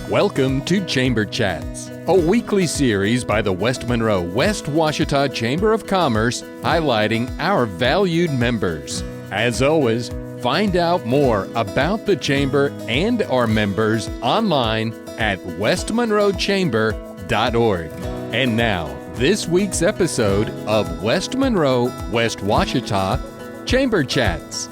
Welcome to Chamber Chats, a weekly series by the West Monroe West Washita Chamber of Commerce highlighting our valued members. As always, find out more about the Chamber and our members online at westmonroechamber.org. And now, this week's episode of West Monroe West Washita Chamber Chats.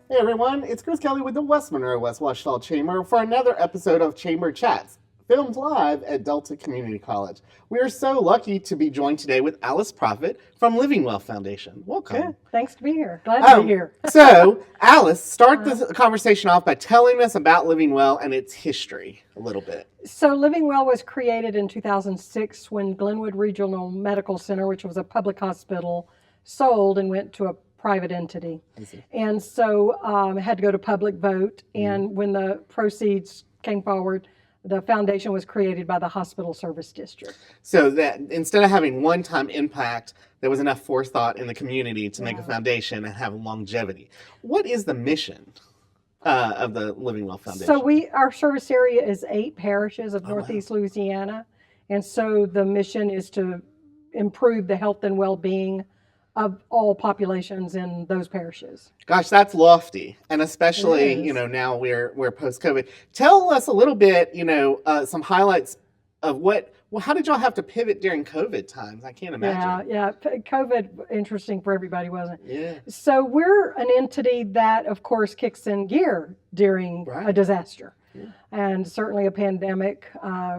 Hey everyone, it's Chris Kelly with the West Monroe West Washita Chamber for another episode of Chamber Chats, filmed live at Delta Community College. We are so lucky to be joined today with Alice Proffitt from LivingWell Foundation. Welcome. Good. Thanks to be here. Glad to be here. So, Alice, start this conversation off by telling us about LivingWell and its history a little bit. So LivingWell was created in 2006 when Glenwood Regional Medical Center, which was a public hospital, sold and went to a private entity. And so it had to go to public vote. And when the proceeds came forward, the foundation was created by the hospital service district. So that instead of having one-time impact, there was enough forethought in the community to make a foundation and have longevity. What is the mission of the LivingWell Foundation? So our service area is 8 parishes of Northeast Louisiana. And so the mission is to improve the health and well-being of all populations in those parishes. Gosh, that's lofty, and especially now we're post-COVID. Tell us a little bit, some highlights of how did y'all have to pivot during COVID times? I can't imagine. Yeah, COVID interesting for everybody, wasn't it? Yeah. So we're an entity that, of course, kicks in gear during a disaster, and certainly a pandemic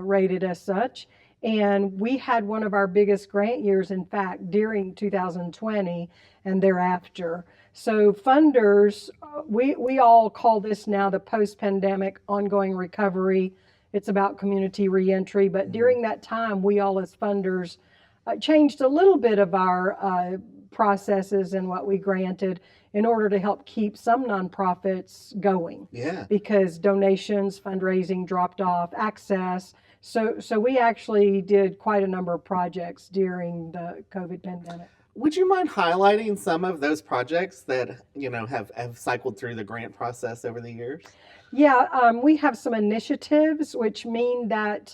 rated as such. And we had one of our biggest grant years, in fact, during 2020 and thereafter. So funders, we all call this now the post-pandemic ongoing recovery. It's about community reentry. But during that time, we all as funders changed a little bit of our processes and what we granted in order to help keep some nonprofits going. Yeah. Because donations, fundraising dropped off, access. So we actually did quite a number of projects during the COVID pandemic. Would you mind highlighting some of those projects that, have cycled through the grant process over the years? Yeah, we have some initiatives which mean that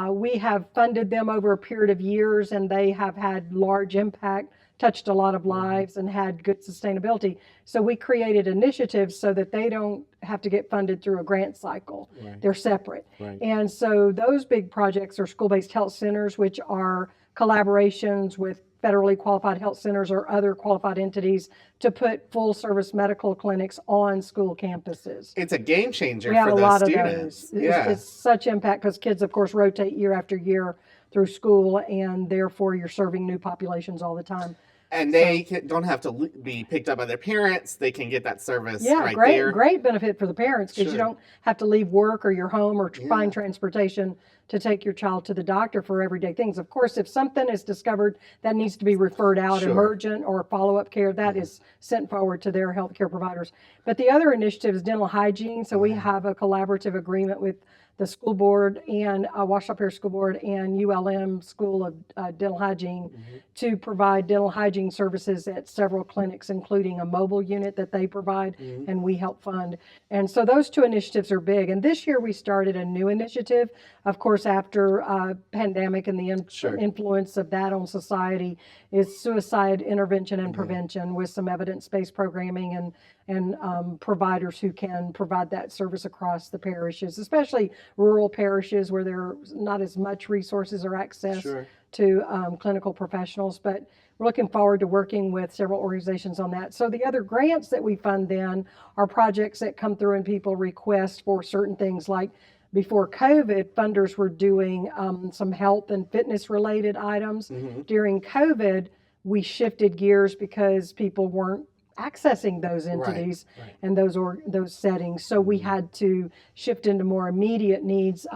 we have funded them over a period of years and they have had large impact, touched a lot of lives and had good sustainability. So we created initiatives so that they don't have to get funded through a grant cycle. Right. They're separate. Right. And so those big projects are school-based health centers, which are collaborations with federally qualified health centers or other qualified entities to put full-service medical clinics on school campuses. It's a game changer for those students. Of those. It's such impact because kids, of course, rotate year after year through school, and therefore you're serving new populations all the time. And they don't have to be picked up by their parents. They can get that service right there. Great benefit for the parents because you don't have to leave work or your home or find transportation to take your child to the doctor for everyday things. Of course, if something is discovered that needs to be referred out, emergent or follow-up care, that is sent forward to their healthcare providers. But the other initiative is dental hygiene. So we have a collaborative agreement with the school board and Washita Parish School Board and ULM School of Dental Hygiene to provide dental hygiene services at several clinics, including a mobile unit that they provide and we help fund. And so those two initiatives are big. And this year we started a new initiative, of course, after pandemic and the influence of that on society is suicide intervention and prevention with some evidence-based programming and providers who can provide that service across the parishes, especially rural parishes where there's not as much resources or access to clinical professionals. But we're looking forward to working with several organizations on that. So the other grants that we fund then are projects that come through and people request for certain things. Like before COVID, funders were doing some health and fitness related items. During COVID, we shifted gears because people weren't accessing those entities and those settings. So we had to shift into more immediate needs,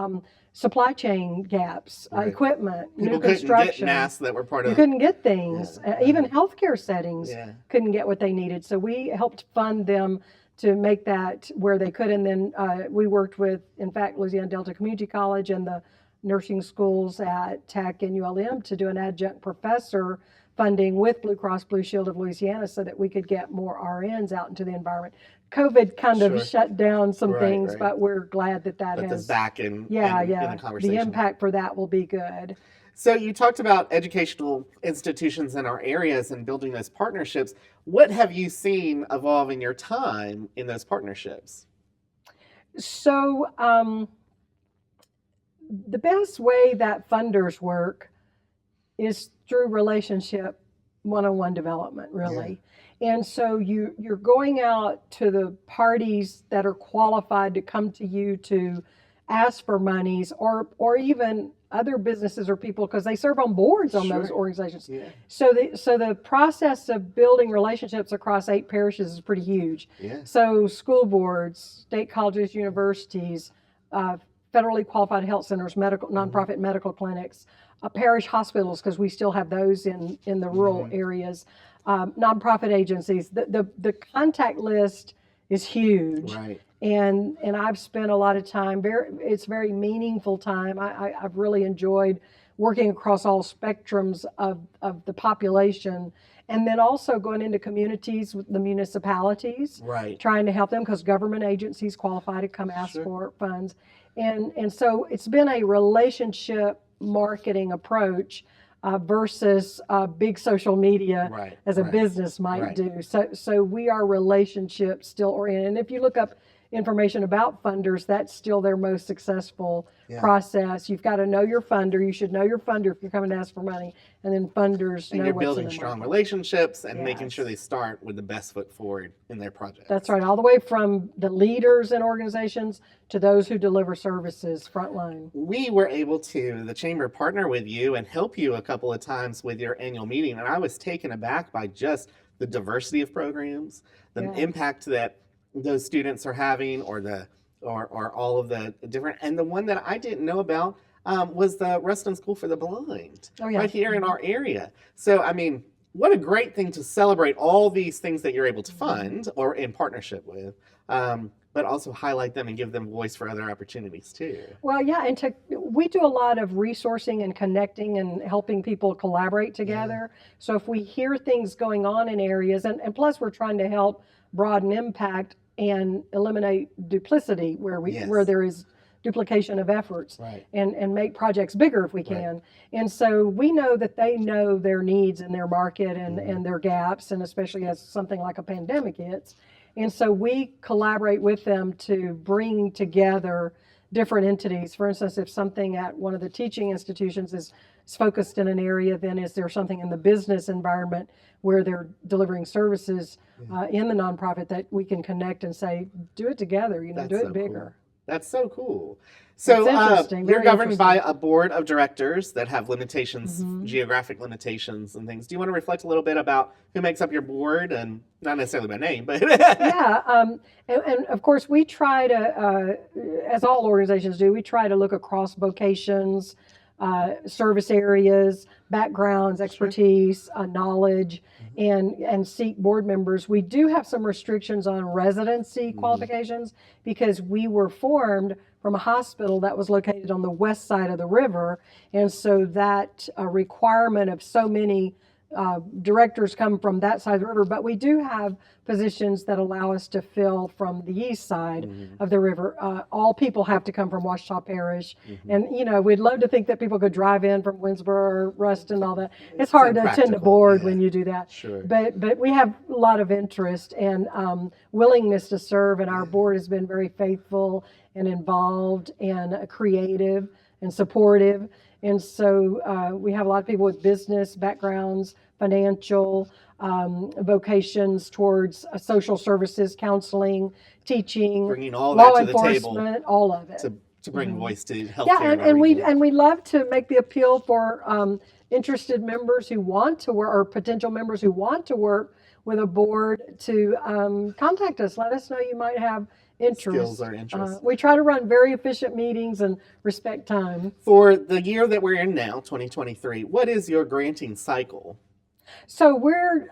supply chain gaps, equipment, people new construction. Couldn't get masks that were part of. You couldn't get things. Even healthcare settings couldn't get what they needed. So we helped fund them to make that where they could. And then we worked with, in fact, Louisiana Delta Community College and the nursing schools at Tech and ULM to do an adjunct professor funding with Blue Cross Blue Shield of Louisiana so that we could get more RNs out into the environment. COVID kind of shut down some things, but we're glad that Put has this back in the conversation. The impact for that will be good. So you talked about educational institutions in our areas and building those partnerships. What have you seen evolve in your time in those partnerships? So the best way that funders work is through relationship, one-on-one development, really. And so you're going out to the parties that are qualified to come to you to ask for monies, or even other businesses or people, because they serve on boards on those organizations. So the process of building relationships across 8 parishes is pretty huge. So school boards, state colleges, universities, federally qualified health centers, nonprofit medical clinics, parish hospitals, because we still have those in the rural areas, nonprofit agencies. The contact list is huge. And I've spent a lot of time, it's very meaningful time. I've really enjoyed working across all spectrums of the population. And then also going into communities with the municipalities, trying to help them, because government agencies qualify to come ask for funds. And so it's been a relationship marketing approach versus big social media as a business might do. So we are relationship still oriented. And if you look up information about funders, that's still their most successful process. You've got to know your funder. You should know your funder if you're coming to ask for money, and then funders know what's in the market. And you're building strong relationships and making sure they start with the best foot forward in their project. That's right, all the way from the leaders in organizations to those who deliver services frontline. We were able to, the Chamber, partner with you and help you a couple of times with your annual meeting, and I was taken aback by just the diversity of programs, the impact that those students are having, or all of the different, and the one that I didn't know about was the Ruston School for the Blind, right here in our area. So, I mean, what a great thing to celebrate all these things that you're able to fund or in partnership with, but also highlight them and give them voice for other opportunities too. Well, yeah, and we do a lot of resourcing and connecting and helping people collaborate together. So if we hear things going on in areas, and plus we're trying to help broaden impact and eliminate duplicity where there is duplication of efforts, and make projects bigger if we can. And so we know that they know their needs in their market and their gaps, and especially as something like a pandemic hits. And so we collaborate with them to bring together different entities. For instance, if something at one of the teaching institutions is focused in an area, then is there something in the business environment where they're delivering services in the nonprofit that we can connect and say, do it together, do it bigger. Cool. That's so cool. So you're governed by a board of directors that have limitations, geographic limitations and things. Do you want to reflect a little bit about who makes up your board, and not necessarily by name, but and of course we try to, as all organizations do, we try to look across vocations, service areas, backgrounds, expertise, knowledge, and seek board members. We do have some restrictions on residency qualifications, because we were formed from a hospital that was located on the west side of the river, and so that requirement of so many directors come from that side of the river, but we do have positions that allow us to fill from the east side of the river. All people have to come from Ouachita Parish, and we'd love to think that people could drive in from Winsboro or Ruston, all that. It's hard to attend a board when you do that. But we have a lot of interest and willingness to serve, and our board has been very faithful and involved and creative and supportive. And so we have a lot of people with business backgrounds, financial, vocations towards social services, counseling, teaching, bringing all law that to the enforcement, table all of it. To bring voice to healthcare. Yeah, and we love to make the appeal for interested members who want to work, or potential members who want to work with a board, to contact us. Let us know you might have interest. Skills or interest. We try to run very efficient meetings and respect time. For the year that we're in now, 2023, what is your granting cycle? So we're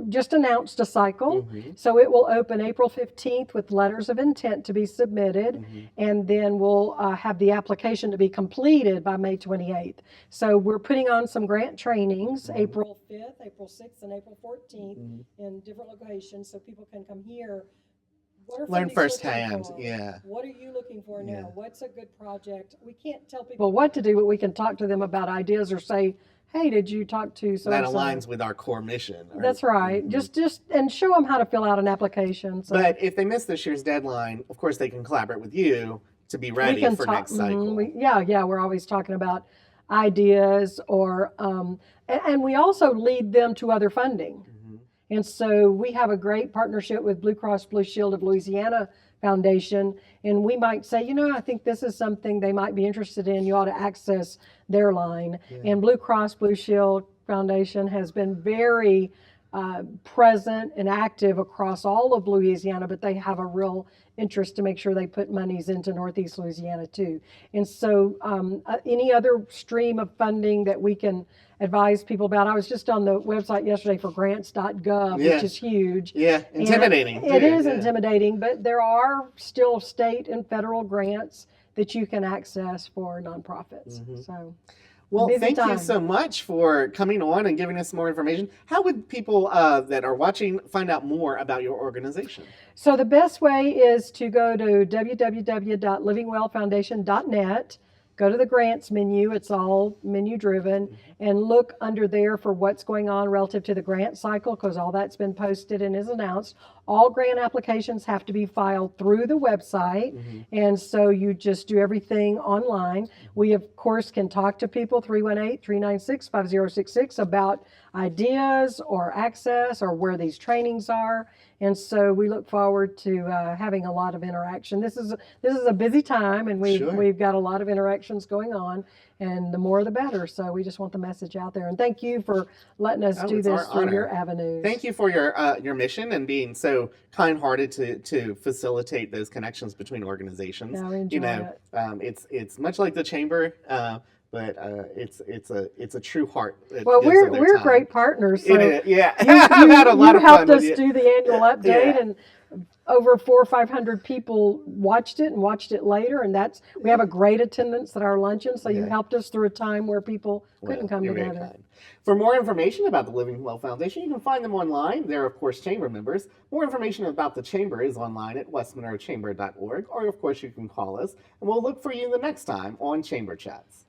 just announced a cycle. So it will open April 15th with letters of intent to be submitted, and then we'll have the application to be completed by May 28th. So we're putting on some grant trainings April 5th, April 6th, and April 14th in different locations, so people can come here. What are Learn fundings looking firsthand. for? Yeah. What are you looking for now? What's a good project? We can't tell people what to do, but we can talk to them about ideas or say, hey, did you talk to so That aligns with our core mission. That's right. Just and show them how to fill out an application. So But if they miss this year's deadline, of course they can collaborate with you to be ready for next cycle. We're always talking about ideas or and we also lead them to other funding. And so we have a great partnership with Blue Cross Blue Shield of Louisiana Foundation, and we might say, I think this is something they might be interested in. You ought to access their line. And Blue Cross Blue Shield Foundation has been very present and active across all of Louisiana, but they have a real interest to make sure they put monies into Northeast Louisiana too. And so any other stream of funding that we can advise people about. I was just on the website yesterday for grants.gov, which is huge. Yeah, intimidating. It is intimidating, but there are still state and federal grants that you can access for nonprofits. So, well, thank you so much for coming on and giving us more information. How would people that are watching find out more about your organization? So the best way is to go to www.livingwellfoundation.net. Go to the grants menu, it's all menu driven, and look under there for what's going on relative to the grant cycle, because all that's been posted and is announced. All grant applications have to be filed through the website, and so you just do everything online. We, of course, can talk to people, 318-396-5066, about ideas or access or where these trainings are. And so we look forward to having a lot of interaction. This is a busy time, and we've got a lot of interactions going on, and the more the better. So we just want the message out there. And thank you for letting us do this through your avenues. Thank you for your mission and being so kind-hearted to facilitate those connections between organizations. Yeah, we enjoy it. It's much like the chamber. But it's a true heart. Well, we're great partners. So I've had a lot of fun. You helped us do the annual update, and over 400 or 500 people watched it later, and we have a great attendance at our luncheon. So you helped us through a time where people couldn't come together. For more information about the Living Well Foundation, you can find them online. They're, of course, chamber members. More information about the chamber is online at westmonroechamber.org, or, of course, you can call us, and we'll look for you the next time on Chamber Chats.